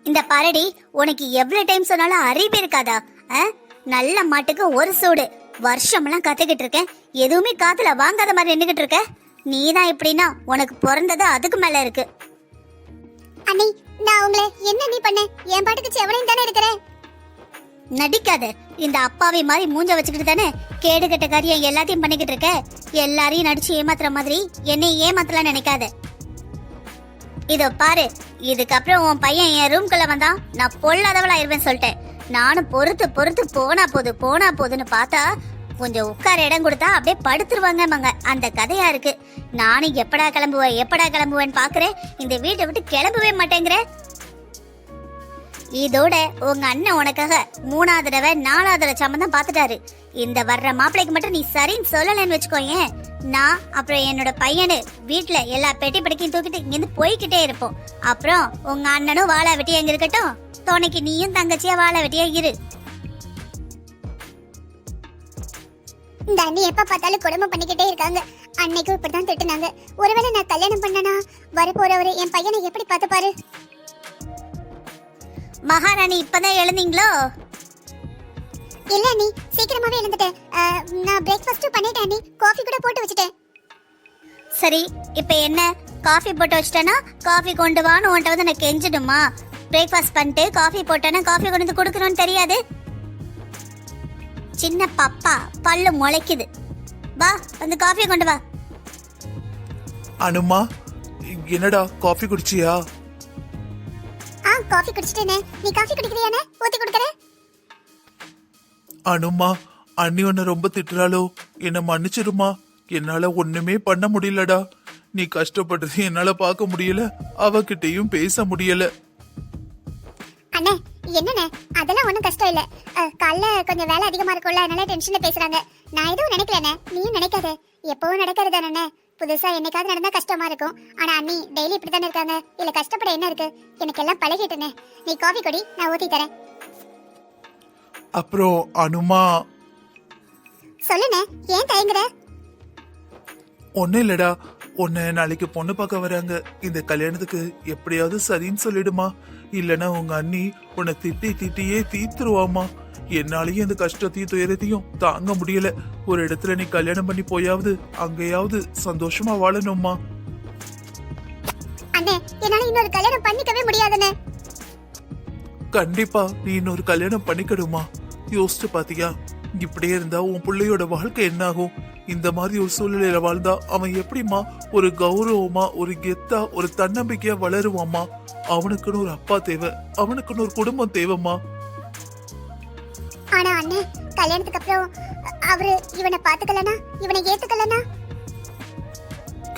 இந்த பாரடி, உனக்கு எவ்வளவு டைம் சொன்னாலும் அறிவு இருக்காதா? நல்ல மாட்டுக்கு ஒரு சூடு. வருஷம்லாம் கத்துக்கிட்டு இருக்கேன், எதுவுமே காத்துல வாங்காத மாதிரி நின்னுகிட்டு இருக்க. நீதான் இப்படின்னா உனக்கு பிறந்தது அதுக்கு மேல இருக்கு. அண்ணி, நான் உங்களை என்ன நீ பண்ண? என் பாட்டுக்கு செவனையும் தானே இருக்கிறேன். நடிக்காத. இந்த அப்பாவி மாதிரி மூஞ்ச வச்சுக்கிட்டு தானே கேடு கெட்ட காரியம் எல்லாத்தையும் பண்ணிக்கிட்டு இருக்க. எல்லாரையும் நடிச்சு ஏமாத்துற மாதிரி என்னை ஏமாத்தலாம் நினைக்காத. இதோ பாரு, இதுக்கப்புறம் உன் பையன் என் ரூம்குள்ள வந்தான் நான் பொல்லாதவளாயிருவேன் சொல்லிட்டேன். நானும் பொறுத்து பொறுத்து போனா போதுன்னு பார்த்தா கொஞ்சம் உட்கார இடம் கொடுத்தா அப்படியே படுத்துருவாங்க. அந்த கதையா இருக்கு. நானும் எப்படா கிளம்புவேன்னு பாக்குறேன். இந்த வீட்டை விட்டு கிளம்பவே மாட்டேங்கிற. இதோட உங்க அண்ணன் உனக்காக 3வது தடவை 4வது தடவை சம்பந்தம் பாத்துட்டாரு. இந்த வர்ற மாப்பிள்ளைக்கு மட்டும் நீ சரின்னு சொல்லலன்னு வச்சுக்கோயேன், நான் அப்புறம் என்னோட பையனு வீட்டுல எல்லா பெட்டி படுக்கையும் தூக்கிட்டு இங்கிருந்து போய்கிட்டே இருப்போம். அப்புறம் உங்க அண்ணனும் வாழை வெட்டியா எங்க இருக்கட்டும், துணைக்கு நீயும் தங்கச்சியா வாழை வெட்டியா இரு. இந்த அண்ணி எப்ப பார்த்தாலும் குடும்பம் பண்ணிக்கிட்டே இருக்காங்க. அன்னைக்கும் இப்படிதான் திட்டுனாங்க. ஒருவேளை நான் கல்யாணம் பண்ணனா வரப்போறவரு என் பையனை எப்படி பார்த்துப்பாரு? மகாராணி இப்பதான் எழுந்தீங்களோ? இல்ல அண்ணி, சீக்கிரமாவே எழுந்துட்டேன். நான் பிரேக்ஃபாஸ்ட் பண்ணிட்டேன் அண்ணி, காஃபி கூட போட்டு வச்சிட்டேன். சரி, இப்ப என்ன காஃபி போட்டு வச்சிட்டேன்னா காஃபி கொண்டு வான்னு உன்கிட்ட வந்து நான் கெஞ்சிடுமா? பிரேக்ஃபாஸ்ட் பண்ணிட்டு காஃபி போட்டேன்னா காஃபி கொண்டு வந்து கொடுக்கணும்னு தெரியாது? சின்ன பாப்பா பல்லு முளைக்குது. வா, வந்து காஃபி கொண்டு வா. அனுமா, என்னடா காஃபி குடிச்சியா? காஃபி குடிச்சிட்டேனே. நீ காஃபி குடிக்கிறியானே? ஊத்தி கொடுக்கறேன். அனுமா, அண்ணி உன்னை ரொம்ப திட்டுறாளோ? என்ன மன்னிச்சிருமா. என்னால ஒண்ணுமே பண்ண முடியலடா. நீ கஷ்டப்படுறது என்னால பார்க்க முடியல, அவகிட்டையும் பேச முடியல. அண்ணே, என்னண்ணே, அதெல்லாம் ஒண்ணும் கஷ்டம் இல்ல. காலைல கொஞ்சம் வேலை அதிகமா இருக்கும்ல, அதனால டென்ஷன்ல பேசுறாங்க. நான் எதுவும் நினைக்கலண்ணே, நீயும் நினைக்காத. எப்பவும் நடக்கிறது தானே. புதுசா என்னைக்காவது நடந்தா கஷ்டமா இருக்கும். ஆனா அண்ணி டெய்லி இப்படித்தானே இருக்காங்க. இல்ல கஷ்டப்பட என்ன இருக்கு? எனக்கு எல்லாம் பழகிட்டுனே. நீ காஃபி குடி, நான் ஊத்தி தரேன். அப்புறம் அனுமா, சொல்லுண்ணே, ஏன் தயங்குற? ஒன்னும் இல்லடா. உன்னை நாளைக்கு பொண்ணு பார்க்க வராங்க. இந்த கல்யாணத்துக்கு எப்படியாவது சரின்னு சொல்லிடுமா. இல்லனா உங்க அண்ணி உன்னை திட்டியே தீத்துருவாமா. என்னாலயும் இந்த கஷ்டத்தையும் துயரத்தையும் தாங்க முடியல. ஒரு இடத்துல நீ கல்யாணம் பண்ணி போயாவது அங்கேயாவது சந்தோஷமா வாழணும்மா. அண்ணே, என்னால இன்னொரு கல்யாணம் பண்ணிக்கவே முடியாதுண்ணே. கண்டிப்பா நீ இன்னொரு கல்யாணம் பண்ணிக்கணுமா. யோசிச்சு பாத்தியா, இப்படியே இருந்தா உன் பிள்ளையோட வாழ்க்கை என்ன ஆகும்? இந்த மாதிரி ஒரு சூழ்நிலையில வாழ்ந்தா அவன் எப்படிமா ஒரு கௌரவமா, ஒரு கெத்தா, ஒரு தன்னம்பிக்கையா வளருவாமா? அவனுக்குன்னு ஒரு அப்பா தேவை, அவனுக்குன்னு ஒரு குடும்பம் தேவைமா. ஆனா அண்ணே, கல்யாணத்துக்கு அப்புறம் அவரு இவனை பாத்துக்கலனா, இவனை ஏத்துக்கலனா?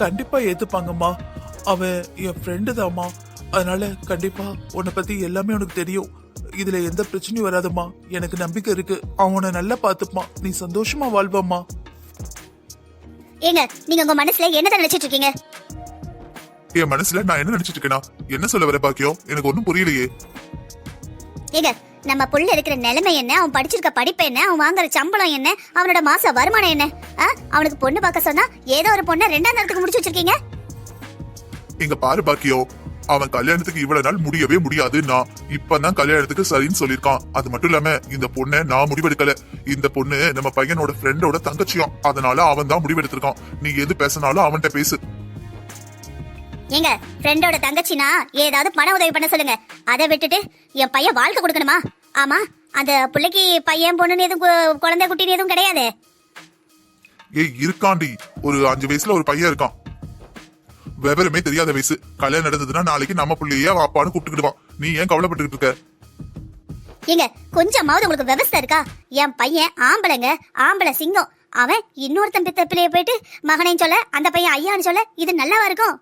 கண்டிப்பா ஏத்துப்பாங்கம்மா. அவன் என் ஃப்ரெண்டு தாம்மா. அதனால கண்டிப்பா உன்னை பத்தி எல்லாமே உனக்கு தெரியும். இதுல எந்த பிரச்சனையும் வராதம்மா. எனக்கு நம்பிக்கை இருக்கு. அவனை நல்லா பாத்துப்பான். நீ சந்தோஷமா வாழ்வாம்மா. ஏங்க, நீங்க உங்க மனசுல என்னதான் நினைச்சிட்டு இருக்கீங்க? என் மனசுல நான் என்ன நினைச்சிட்டு இருக்கேனா? என்ன சொல்ல வர பாக்கியம்? எனக்கு ஒன்னும் புரியலையே. ஏங்க, நம்ம புள்ள இருக்கிற நிலைமை என்ன, அவன் படிச்சிருக்க படிப்பு என்ன, அவன் வாங்குற சம்பளம் என்ன, அவனோட மாச வருமானம் என்ன? அவனுக்கு பொண்ணு பார்க்க சொன்னா ஏதோ ஒரு பொண்ணை 2ஆம் தரத்துக்கு முடிச்சு வச்சிருக்கீங்க. இங்க பாரு பாக்கியம், அவன் கல்யாணத்துக்கு இவ்வளவு நாள் முடியவே முடியாது. நான் இப்பதான் கல்யாணத்துக்கு சரின்னு சொல்லிருக்கான். அது மட்டும் இல்லாம இந்த பொண்ணை நான் முடிவெடுக்கல. இந்த பொண்ணு நம்ம பையனோட ஃப்ரெண்டோட தங்கச்சியும். அதனால அவன் தான் முடிவெடுத்திருக்கான். நீ எது பேசினாலும் அவன்கிட்ட பேசு. ஏங்க, ஃப்ரெண்டோட தங்கச்சினா ஏதாவது பண உதவி பண்ண சொல்லுங்க. அதை விட்டுட்டு என் பையன் வாழ்க்கை கொடுக்கணுமா? ஆமா, அந்த பிள்ளைக்கு பையன் பொண்ணுன்னு எதுவும் குழந்தை குட்டின்னு எதுவும் கிடையாது. ஏய் இருக்காண்டி, ஒரு 5 வயசுல ஒரு பையன் இருக்கான். விவரமே தெரியாத வயசு. கல்யாணம் நடந்ததுன்னா நாளைக்கு நம்ம பிள்ளையே அப்பான்னு கூப்பிட்டுக்கிடுவான். நீ ஏன் கவலைப்பட்டுக்கிட்டு இருக்க? ஏங்க, கொஞ்சமாவது உங்களுக்கு விவசாயம் இருக்கா? என் பையன் ஆம்பளைங்க, ஆம்பளை சிங்கம். அவன் இன்னொருத்தன் பித்த பிள்ளைய போயிட்டு மகனையும் சொல்ல, அந்த பையன் ஐயான்னு சொல்ல, இது நல்லாவா இருக்கும்?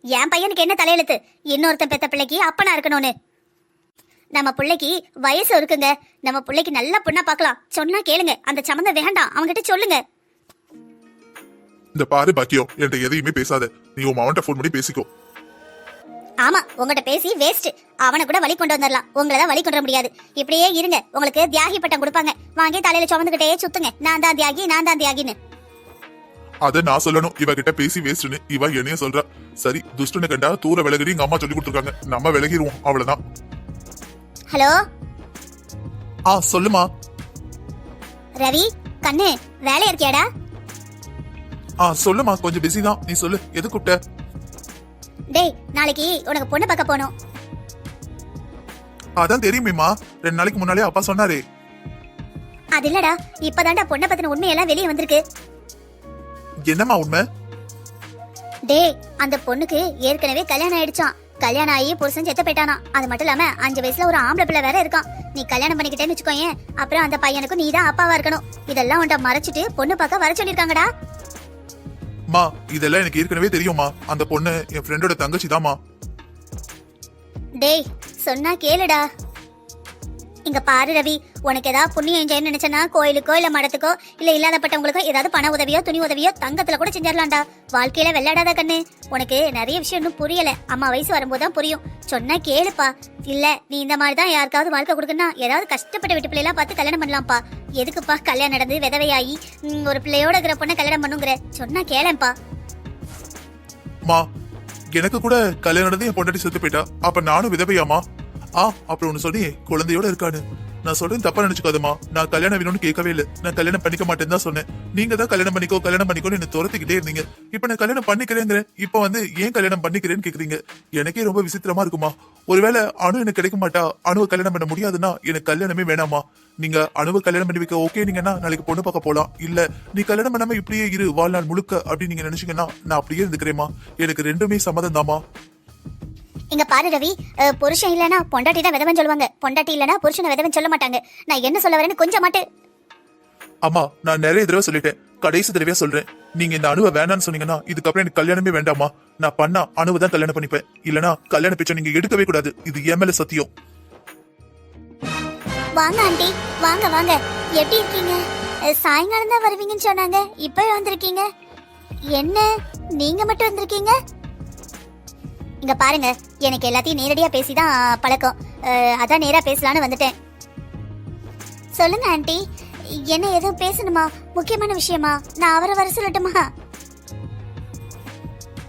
என் பையனுக்கு என்ன தலையெழுத்து? இன்னொருத்தன் பெத்த பிள்ளைக்கு அப்பனா இருக்கணும்னு. நம்ம பிள்ளைக்கு வயசு இருக்குங்க. நம்ம பிள்ளைக்கு நல்ல பொண்ணா பார்க்கலாம். சொன்னா கேளுங்க. அந்த சம்மந்தம் வேண்டாம், அவங்ககிட்ட சொல்லுங்க. இந்த பாரு பாக்கியம், என்கிட்ட எதையுமே பேசாத. நீ உன் அவன்கிட்ட போன் பண்ணி பேசிக்கோ. ஆமா, உங்ககிட்ட பேசி வேஸ்ட். அவனை கூட வழி கொண்டு வந்துடலாம், உங்களதான் வழி கொண்டு வர முடியாது. இப்படியே இருங்க, உங்களுக்கு தியாகி பட்டம் கொடுப்பாங்க. வாங்கி தலையில சுமந்துகிட்டே சுத்துங்க, நான் தான் தியாகி, நான் தான் தியாகின்னு. அத நான் சொல்லணும், இவகிட்ட பேசி வேஸ்ட்னு இவ என்னைய சொல்றா. சரி, துஷ்டனை கண்டா தூர விலகடி எங்க அம்மா சொல்லி கொடுத்துருக்காங்க, நம்ம விலகிருவோம், அவ்வளவுதான். ஹலோ சொல்லுமா. ரவி, கண்ணு, வேலை இருக்கியாடா? சொல்லுமா, கொஞ்சம் பிஸி தான். நீ சொல்லு, எது கூப்பிட்ட? டேய், நாளைக்கு உனக்கு பொண்ணு பார்க்க போகணும். அதான் தெரியுமேமா, 2 நாளைக்கு முன்னாலே அப்பா சொன்னாரே. அது இல்லடா, இப்பதான்டா பொண்ணை பத்தின உண்மையெல்லாம் வெளியே வந்திருக்கு. என்னம்மா உண்மை? டேய், அந்த பொண்ணுக்கு ஏற்கனவே கல்யாணம் ஆயிடுச்சான். கல்யாணம் ஆகி புருஷன் செத்து போயிட்டானா. அது மட்டும் இல்லாம 5 வயசுல ஒரு ஆம்பளை பிள்ளை வேற இருக்கான். நீ கல்யாணம் பண்ணிக்கிட்டேன்னு வச்சுக்கோயேன், அப்புறம் அந்த பையனுக்கு நீ தான் அப்பாவா இருக்கணும். இதெல்லாம் உன்ட மறைச்சிட்டு பொண்ணு பார்க்க வர சொல்லிருக்காங்கடா. மா, இதெல்லாம் எனக்கு ஏற்கனவே தெரியுமா. அந்த பொண்ணு என் ஃப்ரெண்டோட தங்கச்சி தாமா. டேய், சொன்னா கேளுடா. இங்க பாரு ரவி, உனக்கு ஏதாவது புண்ணியம் என்ஜாய்னு நினைச்சனா கோயிலுக்கோ இல்ல மடத்துக்கோ இல்ல இல்லாதப்பட்டவங்களுக்கோ ஏதாவது பண உதவியோ துணி உதவியோ தங்கத்துல கூட செஞ்சிடலாம்டா. வாழ்க்கையில வெள்ளாடாத கண்ணு. உனக்கு நிறைய விஷயம் இன்னும் புரியல. அம்மா வயசு வரும்போதுதான் புரியும். சொன்னா கேளுப்பா. இல்ல நீ இந்த மாதிரி தான் யாருக்காவது வாழ்க்கை கொடுக்கணும்னா ஏதாவது கஷ்டப்பட்ட வீட்டு பிள்ளைலாம் பார்த்து கல்யாணம் பண்ணலாம்ப்பா. எதுக்குப்பா கல்யாணம் நடந்து விதவையாகி ஒரு பிள்ளையோட இருக்கிற பொண்ணை கல்யாணம் பண்ணுங்கிற? சொன்னா கேளப்பா. மா, எனக்கு கூட கல்யாணம் நடந்து என் பொண்டாட்டி செத்து போயிட்டா. அப்ப நானும் விதவையாமா? அப்புறம் ஒண்ணு சொல்லி குழந்தையோட இருக்கானு. நான் சொல்றேன், தப்பா நினைச்சுக்காதமா. நான் கல்யாணம் வேணும்னு கேட்கவே இல்லை. நான் கல்யாணம் பண்ணிக்க மாட்டேன்னு தான் சொன்னேன். நீங்க தான் கல்யாணம் பண்ணிக்கோன்னு என்ன துரத்திக்கிட்டே இருந்தீங்க. இப்ப நான் கல்யாணம் பண்ணிக்கிறேங்கிறேன். இப்ப வந்து ஏன் கல்யாணம் பண்ணிக்கிறேன்னு கேக்குறீங்க. எனக்கே ரொம்ப விசித்திரமா இருக்குமா. ஒருவேளை அணு எனக்கு கிடைக்க மாட்டா, அணுவை கல்யாணம் பண்ண முடியாதுன்னா எனக்கு கல்யாணமே வேணாமா. நீங்க அணுவை கல்யாணம் பண்ணி வைக்க ஓகே நீங்கன்னா நாளைக்கு பொண்ணு பார்க்க போலாம். இல்ல நீ கல்யாணம் பண்ணாம இப்படியே இரு வாழ்நாள் முழுக்க அப்படின்னு நீங்க நினைச்சீங்கன்னா நான் அப்படியே இருந்துக்கிறேமா. எனக்கு ரெண்டுமே சம்மதம் தாமா. இங்க பாரு ரவி, புருஷன் இல்லனா பொண்டாட்டி தான் விதவன் சொல்லுவாங்க. பொண்டாட்டி இல்லனா புருஷனை விதவன் சொல்ல மாட்டாங்க. நான் என்ன சொல்ல வரேன்னு கொஞ்சம் மாட்டு. அம்மா, நான் நிறைய தடவை சொல்லிட்டேன், கடைசி தடவையா சொல்றேன். நீங்க இந்த அணுவை வேணான்னு சொன்னீங்கன்னா இதுக்கப்புறம் எனக்கு கல்யாணமே வேண்டாமா. நான் பண்ணா அணுவை தான் கல்யாணம் பண்ணிப்பேன். இல்லனா கல்யாண பிச்சை நீங்க எடுக்கவே கூடாது. இது என் மேல சத்தியம். வாங்க ஆண்டி, வாங்க வாங்க. எப்படி இருக்கீங்க? சாயங்காலம் தான் வருவீங்கன்னு சொன்னாங்க, இப்பவே வந்திருக்கீங்க. என்ன நீங்க மட்டும் வந்திருக்கீங்க? இங்க பாருங்க, எனக்கு எல்லாத்தையும் நேரடியா பேசிதான் பழக்கம். அதான் நேரா பேசலான்னு வந்துட்டேன். சொல்லுங்க ஆண்டி, என்ன எதுவும் பேசணுமா? முக்கியமான விஷயமா? நான் அவரை வர சொல்லட்டுமா?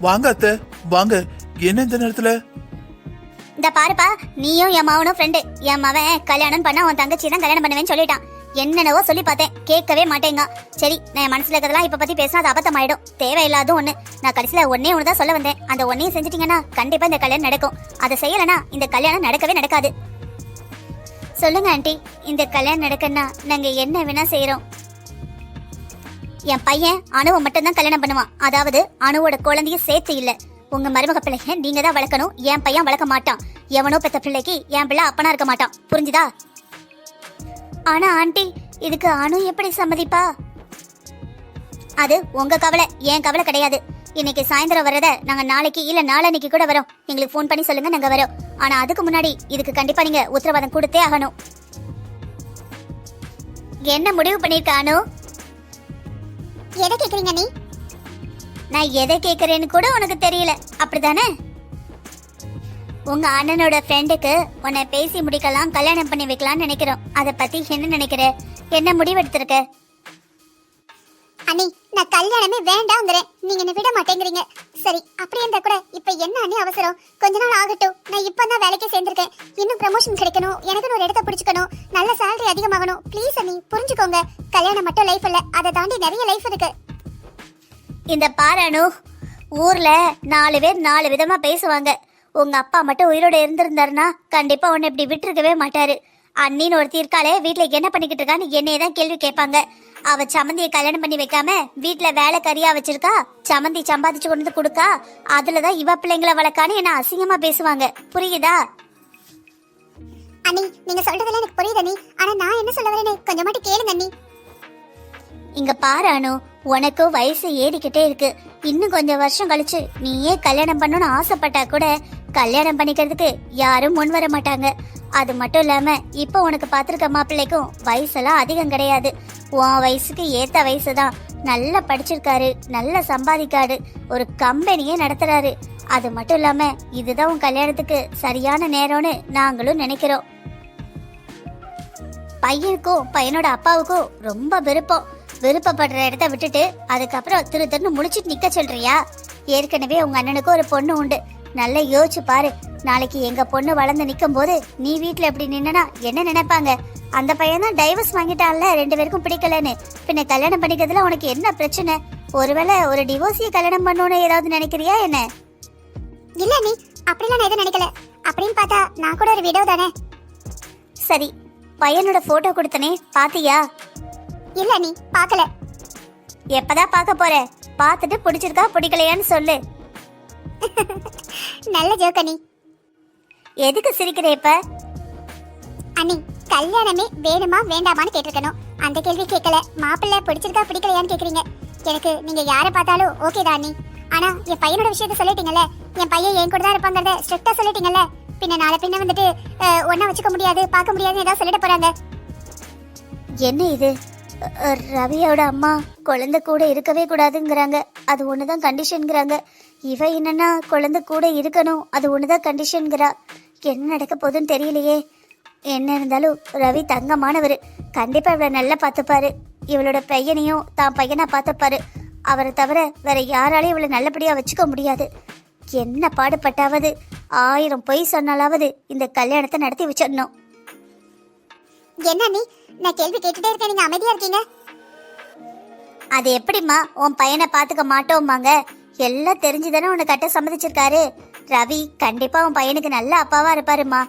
வாங்க அத்தை, வாங்க. என்ன இந்த நேரத்துல? இந்த பாருப்பா, நீயும் என் மாவனும் ஃப்ரெண்டு. என் மவன் கல்யாணம் பண்ண உன் தங்கச்சி தான் கல்யாணம் பண்ணுவேன்னு சொல்லிட்டான். என்னென்னவோ சொல்லி பார்த்தேன், கேட்கவே மாட்டேங்க. சரி, நான் மனசுல இருக்கிறதெல்லாம் இப்ப பத்தி பேசினா அது அபத்தம் ஆயிடும். தேவையில்லாத ஒண்ணு. நான் கடைசியில ஒன்னே ஒண்ணுதான் சொல்ல வந்தேன். அந்த ஒன்னையும் செஞ்சிட்டீங்கன்னா கண்டிப்பா இந்த கல்யாணம் நடக்கும். அதை செய்யலனா இந்த கல்யாணம் நடக்கவே நடக்காது. சொல்லுங்க ஆண்டி, இந்த கல்யாணம் நடக்கன்னா நாங்க என்ன வேணா செய்யறோம். என் பையன் அணுவை மட்டும்தான் கல்யாணம் பண்ணுவான். அதாவது அணுவோட குழந்தைய சேர்த்து இல்ல. உங்க மருமக பிள்ளைய நீங்க தான் வளர்க்கணும். என் பையன் வளர்க்க மாட்டான். எவனோ பெத்த பிள்ளைக்கு என் பிள்ளை அப்பனா இருக்க மாட்டான். புரிஞ்சுதா? ஆனா ஆண்டி, இதுக்கு அணு எப்படி சம்மதிப்பா? அது உங்க கவலை, என் கவலை கிடையாது. இன்னைக்கு சாயந்தரம் வரத நாங்க நாளைக்கு இல்ல நாளன்னைக்கு கூட வரோம். எங்களுக்கு ஃபோன் பண்ணி சொல்லுங்க, நாங்க வரோம். ஆனா அதுக்கு முன்னாடி இதுக்கு கண்டிப்பா நீங்க உத்தரவாதம் கொடுத்தே ஆகணும். என்ன முடிவு பண்ணிருக்க அணு? எதை கேக்குறீங்க நீ? நான் எதை கேக்குறேன்னு கூட உனக்கு தெரியல, அப்படிதானே? உங்க அண்ணனோட ஃப்ரெண்டுக்கு உன்னை பேசி முடிக்கலாம், கல்யாணம் பண்ணி வைக்கலாம்னு நினைக்கிறோம். அத பத்தி என்ன நினைக்கிற? என்ன முடிவெடுத்திருக்க? அண்ணி, நான் கல்யாணமே வேண்டாங்கிறேன். நீங்க என்ன விட மாட்டேங்கிறீங்க. சரி, அப்படி இருந்தா கூட இப்ப என்ன அண்ணி அவசரம்? கொஞ்ச நாள் ஆகட்டும். நான் இப்பதான் வேலைக்கு சேர்ந்திருக்கேன். இன்னும் ப்ரமோஷன் கிடைக்கணும், எனக்கு ஒரு இடத்த பிடிச்சுக்கணும், நல்ல சேலரி அதிகமாகணும். ப்ளீஸ் அண்ணி, புரிஞ்சுக்கோங்க. கல்யாணம் மட்டும் லைஃப் இல்ல, அதை தாண்டி நிறைய லைஃப் இருக்கு. இந்த பாரு அனு, ஊர்ல 4 பேர் 4 விதமா பேசுவாங்க. உங்க அப்பா மட்டும் உயிரோட இருந்திருந்தாருன்னா கண்டிப்பா உன்னை இப்படி விட்டுருக்கவே மாட்டாரு. அண்ணின்னு ஒருத்தி இருக்காளே, வீட்டுல என்ன பண்ணிக்கிட்டு இருக்கான்னு என்னையதான் கேள்வி கேட்பாங்க. அவ சமந்தியை கல்யாணம் பண்ணி வைக்காம வீட்டுல வேலை கறியா வச்சிருக்கா. சமந்தி சம்பாதிச்சு கொண்டு வந்து கொடுக்கா. அதுலதான் இவ பிள்ளைங்களை வளர்க்கான்னு என்ன அசிங்கமா பேசுவாங்க. புரியுதா? அண்ணி, நீங்க சொல்றதெல்லாம் எனக்கு புரியுது அண்ணி. ஆனா நான் என்ன சொல்ல வரேன்னு கொஞ்சம் மட்டும் கேளுங்க அண்ணி. இங்க பாரு அனு, உனக்கும் வயசு ஏறிக்கிட்டே இருக்கு. இன்னும் கொஞ்சம் வருஷம் கழிச்சு நீயே கல்யாணம் பண்ணணும்னு ஆசைப்பட்டா கூட கல்யாணம் பண்ணிக்கிறதுக்கு யாரும் முன் வர மாட்டாங்க. அது மட்டும் இல்லாம இப்ப உனக்கு பாத்திருக்க மாப்பிள்ளைக்கும் வயசெல்லாம் அதிகம் கிடையாது. உன் வயசுக்கு ஏத்த வயசுதான். நல்லா படிச்சிருக்காரு, நல்லா சம்பாதிக்காரு, ஒரு கம்பெனியே நடத்துறாரு. அது மட்டும் இல்லாம இதுதான் உன் கல்யாணத்துக்கு சரியான நேரம்னு நாங்களும் நினைக்கிறோம். பையனுக்கும் பையனோட அப்பாவுக்கும் ரொம்ப விருப்பம். விருப்பப்படுற இடத்த விட்டுட்டு அதுக்கப்புறம் திருன்னு முழிச்சிட்டு நிக்க சொல்றியா? ஏற்கனவே உங்க அண்ணனுக்கு ஒரு பொண்ணு உண்டு. நல்லா யோசிச்சு பாரு. நாளைக்கு எங்க பொண்ணு வளர்ந்து நிக்கும் போது நீ வீட்டுல எப்படி நின்னா என்ன நினைப்பாங்க? அந்த பையன் தான் டைவர்ஸ் வாங்கிட்டான்ல, 2 பேருக்கும் பிடிக்கலன்னு. பின்ன கல்யாணம் பண்ணிக்கிறதுல உனக்கு என்ன பிரச்சனை? ஒருவேளை ஒரு டிவோர்ஸிய கல்யாணம் பண்ணணும்னு ஏதாவது நினைக்கிறியா என்ன? இல்ல நீ அப்படிலாம் நான் எதுவும் நினைக்கல. அப்படின்னு பார்த்தா நான் கூட ஒரு விடோ தானே. சரி, பையனோட போட்டோ கொடுத்தனே பாத்தியா? இல்ல நீ பார்க்கல. எப்பதான் பார்க்க போற? பார்த்துட்டு பிடிச்சிருக்கா பிடிக்கலையான்னு சொல்லு. நல்ல ஜோக்க நீ. எதுக்கு சிரிக்கிற இப்ப? அண்ணி, கல்யாணமே வேணுமா வேண்டாமான்னு கேட்டிருக்கணும். அந்த கேள்வி கேட்கல. மாப்பிள்ளை பிடிச்சிருக்கா பிடிக்கலையான்னு கேக்குறீங்க. எனக்கு நீங்க யாரை பார்த்தாலும் ஓகே தான் அண்ணி. ஆனா என் பையனோட விஷயத்த சொல்லிட்டீங்கல்ல, என் பையன் என் கூட தான் இருப்பாங்கிறத ஸ்ட்ரிக்டா சொல்லிட்டீங்கல்ல. பின்ன நாளை பின்ன வந்துட்டு ஒன்னா வச்சுக்க முடியாது, பார்க்க முடியாதுன்னு ஏதாவது சொல்லிட போறாங்க. என்ன இது? ரவியோட அம்மா குழந்தை கூட இருக்கவே கூடாதுங்கிறாங்க. அது ஒண்ணுதான் கண்டிஷன்ங்கிறாங்க. இவ என்னன்னா குழந்தை கூட இருக்கணும், அது ஒண்ணுதான் கண்டிஷன்ங்கிறா. என்ன நடக்க போகுதுன்னு தெரியலையே. என்ன இருந்தாலும் ரவி தங்கமானவர். கண்டிப்பா இவளை நல்லா பார்த்துப்பாரு. இவளோட பையனையும் தான் பையனா பார்த்துப்பாரு. அவரை தவிர வேற யாராலையும் இவளை நல்லபடியா வச்சுக்க முடியாது. என்ன பாடுபட்டாவது 1000 பொய் சொன்னாலாவது இந்த கல்யாணத்தை நடத்தி வச்சிடணும். என்ன நீ, நான் கேள்வி கேட்டுட்டே இருக்கேன், நீங்க அமைதியா இருக்கீங்க. அது எப்படிம்மா உன் பையனை பாத்துக்க மாட்டோம்மாங்க? எல்லாம் தெரிஞ்சுதானே உன்னை கட்ட சம்மதிச்சிருக்காரு. ரவி கண்டிப்பா உன் பையனுக்கு நல்ல அப்பாவா இருப்பாருமா.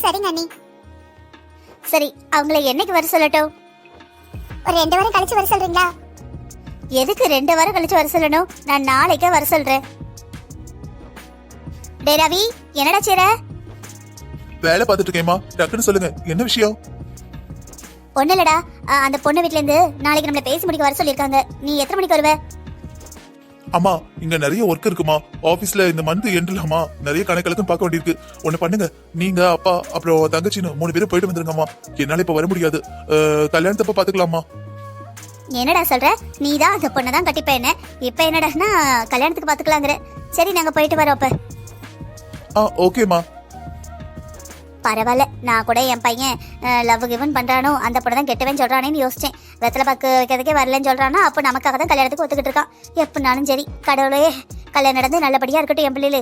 சரிங்க அண்ணி. சரி, அவங்கள என்னைக்கு வர சொல்லட்டும்? ஒரு 2 வாரம் கழிச்சு வர சொல்றீங்களா? எதுக்கு 2 வாரம் கழிச்சு வர சொல்லணும்? நான் நாளைக்கே வர சொல்றேன். டே ரவி, என்னடா செய்ற? வேலை பார்த்துட்டு இருக்கேம்மா, டக்குன்னு சொல்லுங்க, என்ன விஷயம்? ஒண்ணு இல்லடா, அந்த பொண்ணு வீட்ல இருந்து நாளைக்கு நம்மள பேசி முடிக்க வர சொல்லிருக்காங்க. நீ எத்தனை மணிக்கு வருவ? அம்மா, இங்க நிறைய ஒர்க் இருக்குமா. ஆபீஸ்ல இந்த மந்த் எண்ட்லமா நிறைய கணக்கெல்லாம் பார்க்க வேண்டியிருக்கு. ஒண்ணு பண்ணுங்க, நீங்க அப்பா அப்புறம் தங்கச்சின்னு 3 பேரும் போயிட்டு வந்துருங்கம்மா. என்னால இப்ப வர முடியாது. கல்யாணத்தப்ப பாத்துக்கலாமா? என்னடா சொல்ற? நீ தான் அந்த பொண்ணை தான் கட்டிப்ப என்ன? இப்ப என்னடான்னா கல்யாணத்துக்கு பாத்துக்கலாங்கிற. சரி, நாங்க போயிட்டு வரோம் அப்ப. ஓகேம்மா. பரவாயில்ல, நான் கூட என் பையன் லவ் கிவன் பண்றானோ அந்த பொண்ணை தான் கெட்டவன் சொல்றானேன்னு யோசிச்சேன். வெத்தலை பாக்கு வைக்கிறதுக்கே வரலன்னு சொல்றானா, அப்போ நமக்காக தான் கல்யாணத்துக்கு ஒத்துக்கிட்டு இருக்கான். எப்படினாலும் சரி, கடவுளே கல்யாணம் நடந்து நல்லபடியா இருக்கட்டும் என் பிள்ளைகளு.